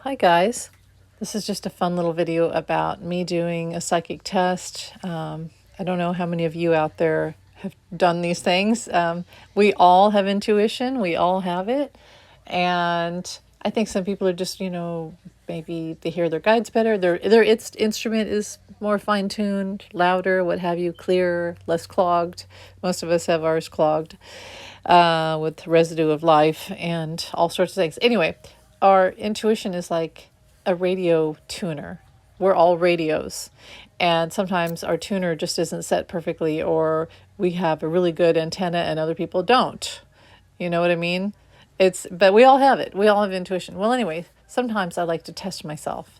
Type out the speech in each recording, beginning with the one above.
Hi guys, this is just a fun little video about me doing a psychic test. I don't know how many of you out there have done these things. We all have intuition, we all have it. And I think some people are just, maybe they hear their guides better. Their instrument is more fine tuned, louder, what have you, clearer, less clogged. Most of us have ours clogged with residue of life and all sorts of things. Anyway, our intuition is like a radio tuner. We're all radios. And sometimes our tuner just isn't set perfectly, or we have a really good antenna and other people don't. You know what I mean? But we all have it. We all have intuition. Well, anyway, sometimes I like to test myself.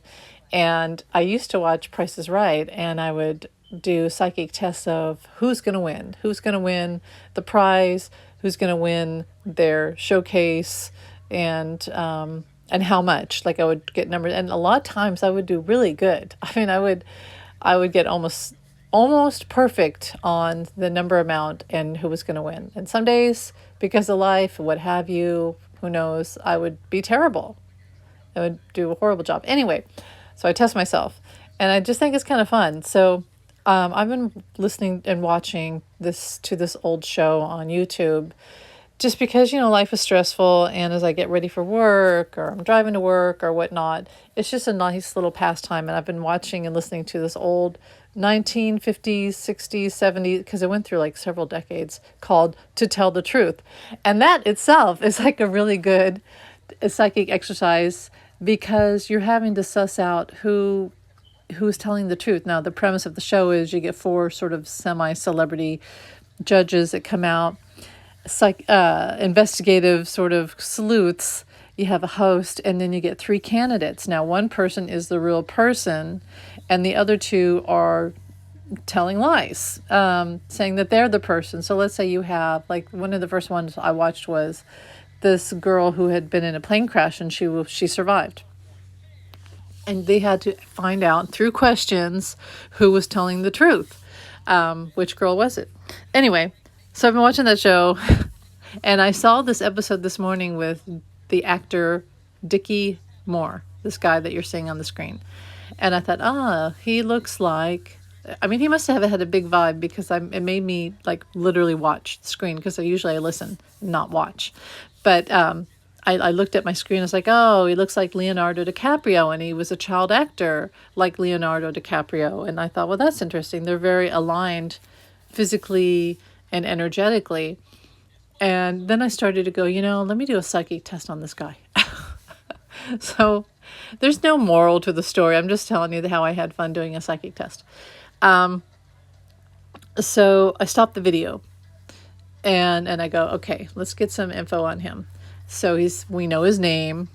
And I used to watch Price is Right, and I would do psychic tests of who's going to win the prize, who's going to win their showcase, and how much. Like I would get numbers, and a lot of times I would do really good. I mean, I would get almost perfect on the number amount and who was going to win. And some days, because of life, what have you, who knows, I would be terrible. I would do a horrible job. Anyway, so I test myself, and I just think it's kind of fun. So I've been listening and watching this old show on YouTube, just because life is stressful, and as I get ready for work or I'm driving to work or whatnot, it's just a nice little pastime. And I've been watching and listening to this old 1950s, 60s, 70s, because it went through like several decades, called To Tell the Truth. And that itself is like a really good psychic exercise, because you're having to suss out who's telling the truth. Now, the premise of the show is you get four sort of semi-celebrity judges that come out, investigative sort of sleuths. You have a host, and then you get three candidates. Now, one person is the real person, and the other two are telling lies, saying that they're the person. So let's say you have, like, one of the first ones I watched was this girl who had been in a plane crash, and she survived. And they had to find out through questions who was telling the truth. Which girl was it? Anyway, so I've been watching that show, and I saw this episode this morning with the actor Dickie Moore, this guy that you're seeing on the screen. And I thought, he looks like, I mean, he must have had a big vibe, because it made me like literally watch the screen, because I listen, not watch. But I looked at my screen, I was like, oh, he looks like Leonardo DiCaprio, and he was a child actor like Leonardo DiCaprio. And I thought, well, that's interesting. They're very aligned physically and energetically. And then I started to go, let me do a psychic test on this guy. So there's no moral to the story. I'm just telling you how I had fun doing a psychic test. So I stopped the video, and I go, okay, let's get some info on him. So we know his name,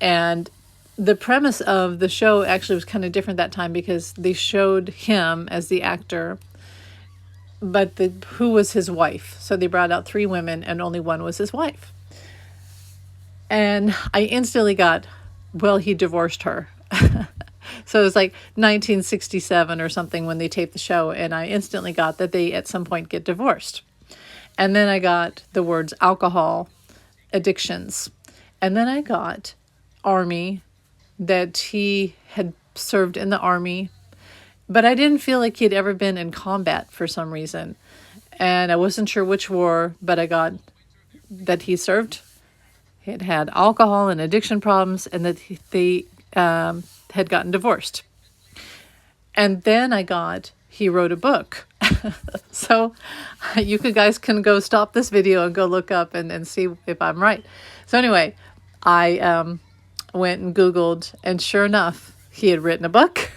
and the premise of the show actually was kind of different that time, because they showed him as the actor, but who was his wife. So they brought out three women, and only one was his wife. And I instantly got, well, he divorced her. So it was like 1967 or something when they taped the show, and I instantly got that they at some point get divorced. And then I got the words alcohol, addictions. And then I got Army, that he had served in the Army, but I didn't feel like he'd ever been in combat for some reason. And I wasn't sure which war, but I got that he served. He had alcohol and addiction problems, and that they had gotten divorced. And then I got he wrote a book. So you guys can go stop this video and go look up and see if I'm right. So anyway, I went and Googled, and sure enough, he had written a book.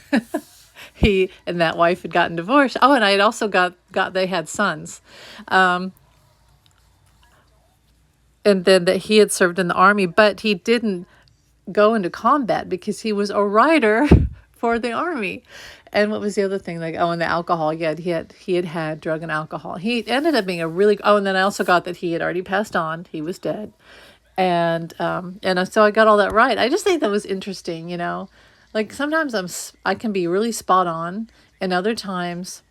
He and that wife had gotten divorced. Oh, and I had also got they had sons. And then that he had served in the Army, but he didn't go into combat because he was a writer for the Army. And what was the other thing? Like, and the alcohol. Yeah, he had drug and alcohol. He ended up being and then I also got that he had already passed on. He was dead. And so I got all that right. I just think that was interesting, Like sometimes I can be really spot on, and other times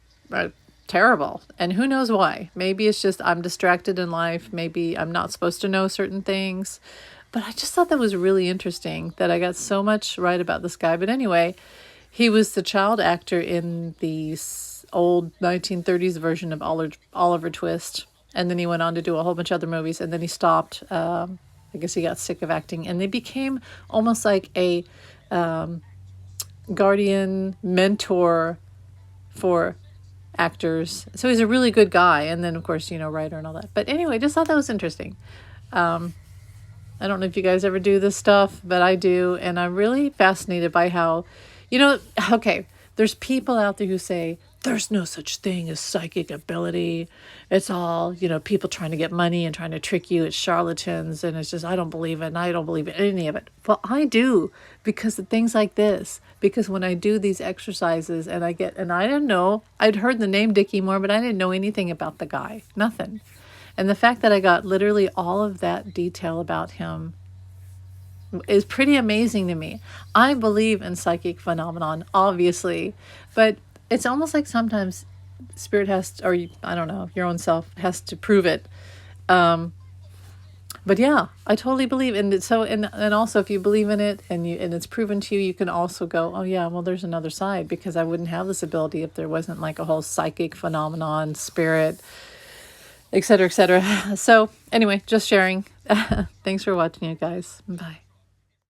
terrible. And who knows why? Maybe it's just I'm distracted in life. Maybe I'm not supposed to know certain things. But I just thought that was really interesting that I got so much right about this guy. But anyway, he was the child actor in the old 1930s version of Oliver Twist. And then he went on to do a whole bunch of other movies. And then he stopped. I guess he got sick of acting. And they became almost like a guardian mentor for actors. So he's a really good guy. And then, of course, writer and all that. But anyway, just thought that was interesting. I don't know if you guys ever do this stuff, but I do. And I'm really fascinated by how, okay, there's people out there who say, there's no such thing as psychic ability. It's all, people trying to get money and trying to trick you. It's charlatans. And it's just, I don't believe it. And I don't believe in any of it. Well, I do, because of things like this. Because when I do these exercises and I didn't know, I'd heard the name Dickie Moore, but I didn't know anything about the guy. Nothing. And the fact that I got literally all of that detail about him is pretty amazing to me. I believe in psychic phenomenon, obviously, but it's almost like sometimes spirit has to, or I don't know, your own self has to prove it. But yeah, I totally believe in it. So, and also if you believe in it and it's proven to you, you can also go, oh yeah, well, there's another side, because I wouldn't have this ability if there wasn't like a whole psychic phenomenon, spirit, etc., etc. So anyway, just sharing. Thanks for watching, you guys. Bye.